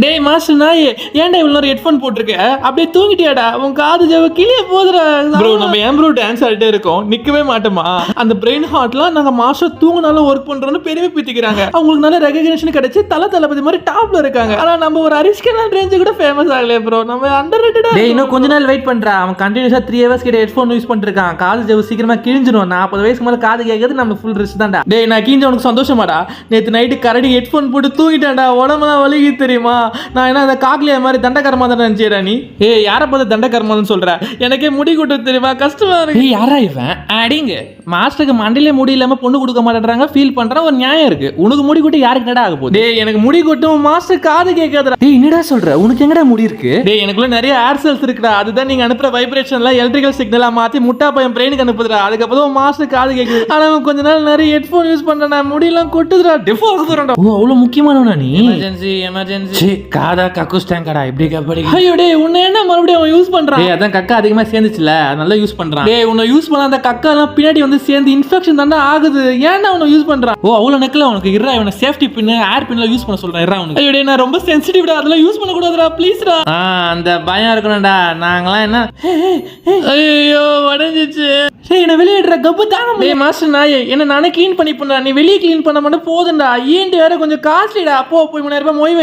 டேய் மாஸ்டர் நாயே, ஏன்டா இவ்வளோ நேரம் ஹெட்ஃபோன் போட்டிருக்க? அப்படியே தூங்கிட்டியாடா? உன் காது ஜவ்வு கிளியே போதுடா. ப்ரோ நம்ம ஏன் ப்ரோ டான்ஸ் ஆடிட்டே இருக்கோம், நிக்கவே மாட்டோமா? அந்த பிரெயின் ஹார்ட்லாம் நாங்க மாஸ்டர் தூங்கினாலும் ஒர்க் பண்றோம்னு பெருமை பீத்திக்கிறாங்க. அவங்களுக்கு நல்ல ரெகக்னிஷன் கிடைச்சு தளபதி மாதிரி டாப்ல இருக்காங்க. ஆனா நம்ம ஒரு அரிஸ்கேனல் ரேஞ்சு கூட ஃபேமஸ் ஆகலையே ப்ரோ. நம்ம அண்டர்ரேட்டடா. டேய் இன்னும் கொஞ்ச நாள் வெயிட் பண்றா. அவன் கண்டினியூஸா 3 ஹவர்ஸ் கிட்ட ஹெட்ஃபோன் யூஸ் பண்ணிட்டு இருக்கான். காது ஜவ்வு சீக்கிரமா கிழிஞ்சிரும். 40 வயசுக்கு மேல காது கேட்கறது நம்ம ஃபுல் ரிஸ்க் தான்டா. டேய் நான் கிழிஞ்ச உனக்கு சந்தோஷமாடா? நேத்து நைட்டு கரடி ஹெட்ஃபோன் போட்டு தூங்கிட்டான்டா. உடம்பெல்லாம் வலிக்கு தெரியுமா? நான் என்ன அந்த காக்லியா மாதிரி தண்டகர்மா தான் நினைச்சேடா நீ? ஏய் யாரை பார்த்து தண்டகர்மான்னு சொல்ற? எனக்கே முடி கொட்ட தெரியுமா? கஷ்டமா இருக்கு. ஏய் யாரா இவன்? அடிங்க மாஸ்டருக்கு மண்டையிலே முடி இல்லாம பொண்ணு கொடுக்க மாட்டேன்றாங்க. ஃபீல் பண்றேன், ஒரு நியாயம் இருக்கு. உனக்கு முடி கொட்டி யாருக்கு என்னடா ஆக போகுது? டேய் எனக்கு முடி கொட்டும், மாஸ்டர் காது கேட்காதடா. டேய் என்னடா சொல்ற? உனக்கு எங்கடா முடி இருக்கு? டேய் எனக்குள்ள நிறைய ஏர் செல்ஸ் இருக்குடா. அதுதான் நீங்க அனுப்புற வைப்ரேஷன்ல எலக்ட்ரிக்கல் சிக்னலா மாத்தி முட்டா பையன் பிரெயினுக்கு அனுப்புதுடா. அதுக்கப்புறம் மாஸ்டர் காது கேக்குது. ஆனா கொஞ்ச நாள் நிறைய ஹெட்ஃபோன் யூஸ் பண்றேன், முடியெல்லாம் கொட்டுதுடா. டெஃபோ ஆகுதுடா. ஓ அவ்வளவு முக்கியமானவனா நீ? எமர்ஜென்சி காதா கக்குஸ்டாங்கடா. இப்படி கபடி. ஐயோ டேய் உன்னை என்ன மறுபடியும் அவன் யூஸ் பண்றான்? டேய் அதான் கக்கா அதிகமா சேர்ந்துச்சுல, அதனால யூஸ் பண்றான். டேய் உன்னை யூஸ் பண்ண அந்த கக்கா எல்லாம் பின்னாடி வந்து சேர்ந்து இன்ஃபெக்ஷன் தானே ஆகுது. ஏன்டா அவனை யூஸ் பண்றான்? ஓ அவ்வளவு நெக்கல உனக்கு. இறா இவனை சேஃப்டி பின் ஏர் பின்ல யூஸ் பண்ண சொல்றேன். இறா உனக்கு. ஐயோ டேய் நான் ரொம்ப சென்சிட்டிவ்டா, அதெல்லாம் யூஸ் பண்ண கூடாதுடா ப்ளீஸ்டா. அந்த பயம் இருக்கணும்டா. நாங்கலாம் என்ன ஐயோ உடைஞ்சிச்சு. டேய் என்ன வெளியேடுற கப்பு தாங்க. டேய் மாஸ்டர் நாயே, என்ன நானே க்ளீன் பண்ணி பண்ணா, நீ வெளியே க்ளீன் பண்ண மட்டும் போதும்டா. ஈண்டி வேற கொஞ்சம் காஸ்ட்லிடா. அப்போ போய் 3000 ரூபாய் மொய்